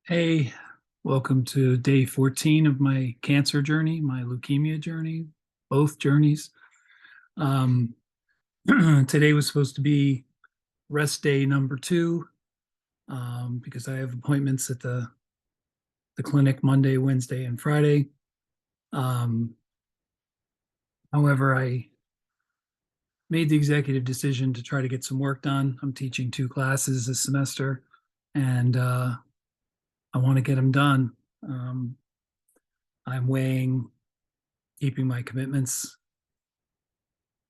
Hey, welcome to day 14 of my cancer journey, my leukemia journey, both journeys. Um, Today was supposed to be rest day number two because I have appointments at the clinic Monday, Wednesday, and Friday. Um, However, I made the executive decision to try to get some work done. I'm teaching two classes this semester, and I want to get them done. Um, I'm weighing keeping my commitments,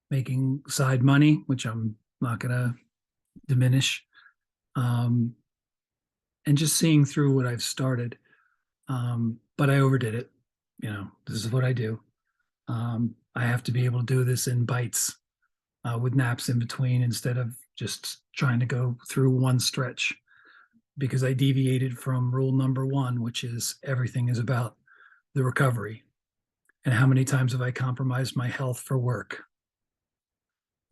making side money, which I'm not going to diminish, um, and just seeing through what I've started. But I overdid it. This is what I do. I have to be able to do this in bites with naps in between instead of just trying to go through one stretch because I deviated from rule number one, which is everything is about the recovery. And how many times have I compromised my health for work?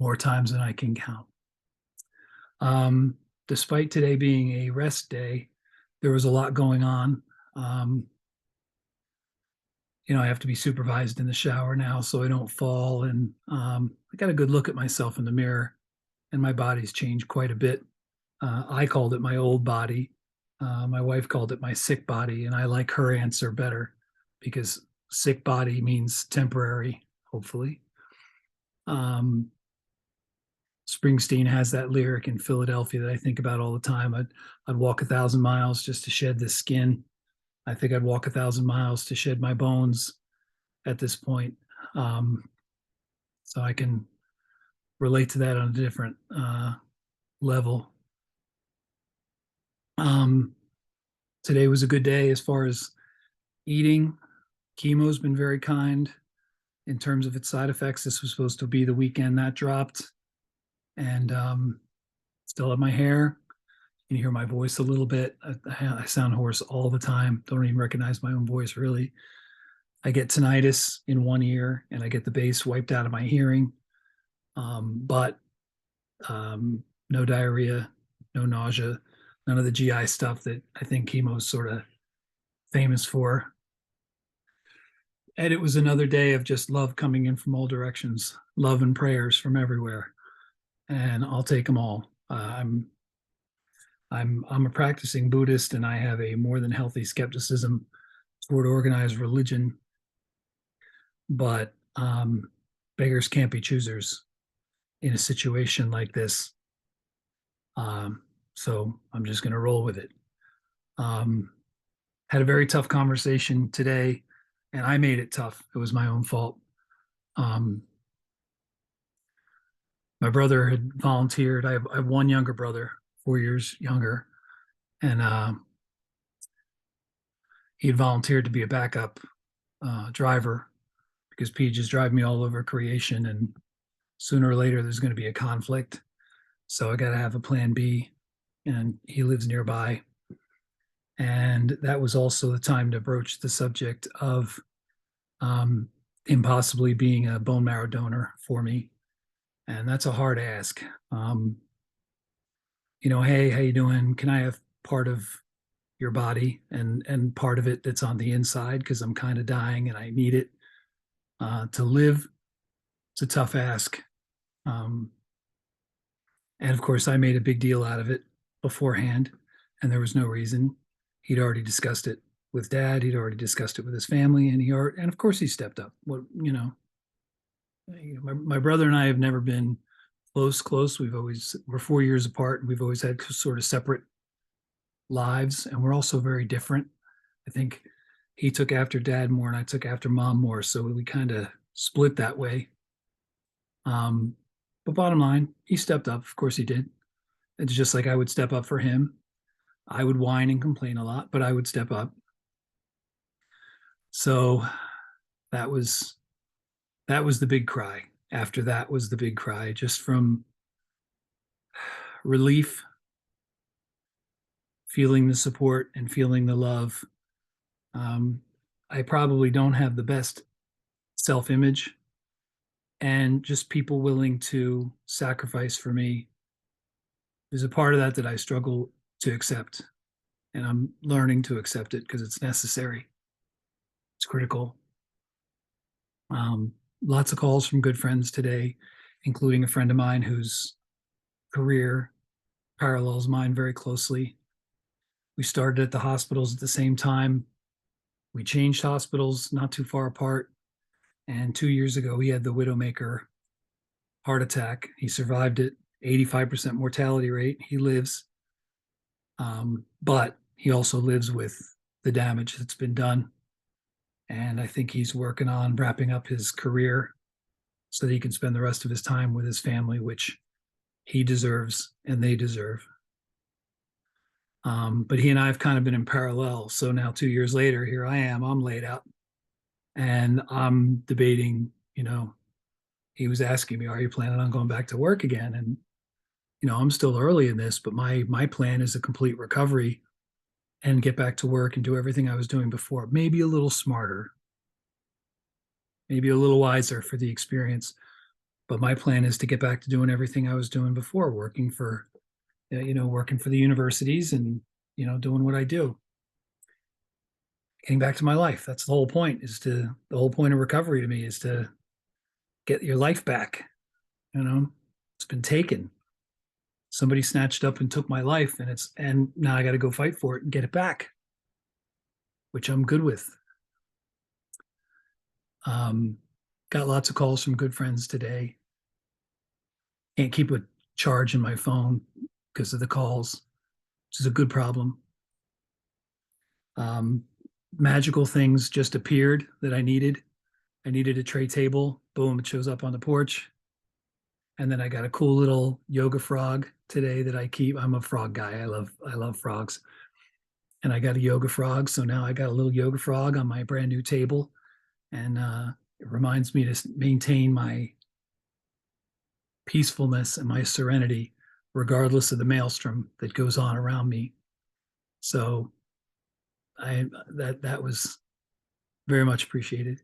More times than I can count. Um, Despite today being a rest day, there was a lot going on. Um, I have to be supervised in the shower now so I don't fall. And I got a good look at myself in the mirror, and my body's changed quite a bit. I called it my old body. My wife called it my sick body, and I like her answer better because sick body means temporary, hopefully. Um, Springsteen has that lyric in Philadelphia that I think about all the time. I'd walk 1,000 miles just to shed the skin. I think I'd walk 1,000 miles to shed my bones at this point. Um, so I can relate to that on a different level. Um, Today was a good day as far as eating. Chemo's been very kind in terms of its side effects. This was supposed to be the weekend that dropped, and still have my hair. You can hear my voice a little bit. I sound hoarse all the time. Don't even recognize my own voice, really. I get tinnitus in one ear and I get the bass wiped out of my hearing. But no diarrhea, no nausea, none of the GI stuff that I think chemo's sort of famous for. And it was another day of just love coming in from all directions, love and prayers from everywhere. And I'll take them all. I'm a practicing Buddhist, and I have a more than healthy skepticism toward organized religion. But beggars can't be choosers in a situation like this. So I'm just going to roll with it. Um, had a very tough conversation today, and I made it tough. It was my own fault. Um, my brother had volunteered. I have one younger brother, 4 years younger, and he had volunteered to be a backup driver because Pete just drive me all over creation, and sooner or later there's going to be a conflict. So I got to have a plan B, and he lives nearby. And that was also the time to broach the subject of impossibly being a bone marrow donor for me. And that's a hard ask. Hey, how you doing? Can I have part of your body and part of it that's on the inside because I'm kind of dying and I need it to live? It's a tough ask. Um, and of course, I made a big deal out of it beforehand, and there was no reason. He'd already discussed it with dad. He'd already discussed it with his family, and of course he stepped up. My brother and I have never been close. We're 4 years apart, and we've always had sort of separate lives, and we're also very different. I think he took after dad more, and I took after mom more, so we kind of split that way. Um, but bottom line, he stepped up. Of course, he did. It's just like I would step up for him. I would whine and complain a lot, but I would step up. So that was that was the big cry. After that was the big cry, just from relief, feeling the support and feeling the love. Um, I probably don't have the best self image, and just people willing to sacrifice for me. There's a part of that that I struggle to accept. and I'm learning to accept it because it's necessary. It's critical. Um, Lots of calls from good friends today, including a friend of mine whose career parallels mine very closely. We started at the hospitals at the same time. We changed hospitals not too far apart. And 2 years ago, he had the Widowmaker heart attack. He survived it, 85% mortality rate. He lives, but he also lives with the damage that's been done. And I think he's working on wrapping up his career so that he can spend the rest of his time with his family, which he deserves and they deserve. But he and I have kind of been in parallel. So now 2 years later, here I am, I'm laid out and I'm debating, he was asking me, are you planning on going back to work again? And, I'm still early in this, but my plan is a complete recovery and get back to work and do everything I was doing before, maybe a little smarter, maybe a little wiser for the experience. But my plan is to get back to doing everything I was doing before, working for the universities and, doing what I do, getting back to my life. That's the whole point of recovery to me is to get your life back. It's been taken. Somebody snatched up and took my life and now I got to go fight for it and get it back, which I'm good with. Um, got lots of calls from good friends today. Can't keep a charge in my phone because of the calls, which is a good problem. Um, Magical things just appeared that I needed. I needed a tray table. Boom, it shows up on the porch. And then I got a cool little yoga frog today that I keep. I'm a frog guy. I love frogs. And I got a yoga frog. So now I got a little yoga frog on my brand new table. And it reminds me to maintain my peacefulness and my serenity, regardless of the maelstrom that goes on around me. So that was very much appreciated.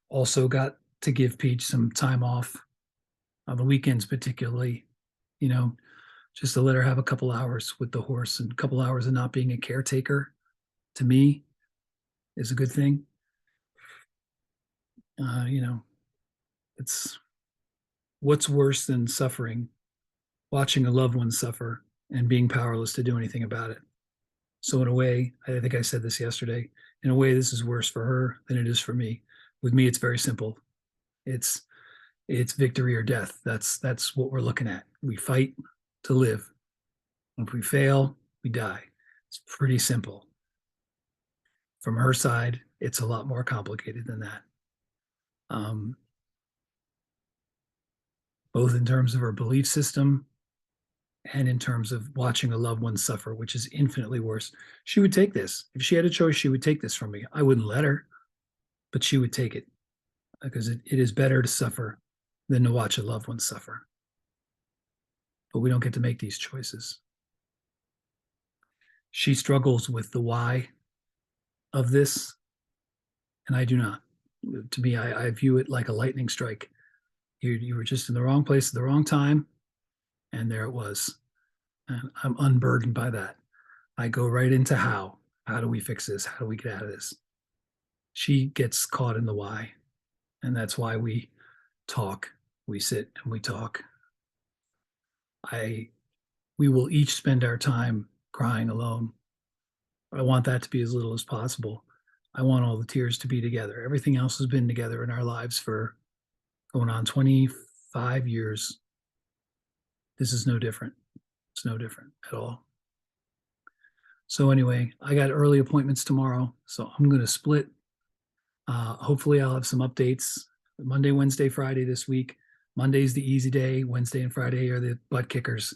Also got to give Peach some time off on the weekends, particularly, you know, just to let her have a couple hours with the horse, and a couple hours of not being a caretaker to me is a good thing. Uh, you know, it's what's worse than suffering, watching a loved one suffer and being powerless to do anything about it. So in a way, I think I said this yesterday, in a way, this is worse for her than it is for me. With me, it's very simple. It's it's victory or death. That's what we're looking at. We fight to live. If we fail, we die. It's pretty simple. From her side, it's a lot more complicated than that. Um, Both in terms of her belief system and in terms of watching a loved one suffer, which is infinitely worse. She would take this. If she had a choice, she would take this from me. I wouldn't let her, but she would take it because it is better to suffer than to watch a loved one suffer. But we don't get to make these choices. She struggles with the why of this, and I do not. To me, I view it like a lightning strike. You were just in the wrong place at the wrong time, and there it was. And I'm unburdened by that. I go right into how. How do we fix this? How do we get out of this? She gets caught in the why. And that's why we talk. We sit and we talk. I We will each spend our time crying alone. I want that to be as little as possible. I want all the tears to be together. Everything else has been together in our lives for going on 25 years. This is no different. It's no different at all. So anyway, I got early appointments tomorrow, so I'm going to split. Hopefully, I'll have some updates Monday, Wednesday, Friday this week. Monday's the easy day. Wednesday and Friday are the butt kickers.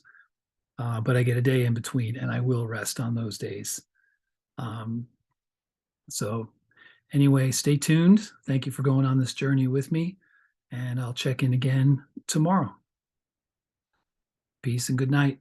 But I get a day in between, and I will rest on those days. Um, so anyway, stay tuned. Thank you for going on this journey with me, and I'll check in again tomorrow. Peace and good night.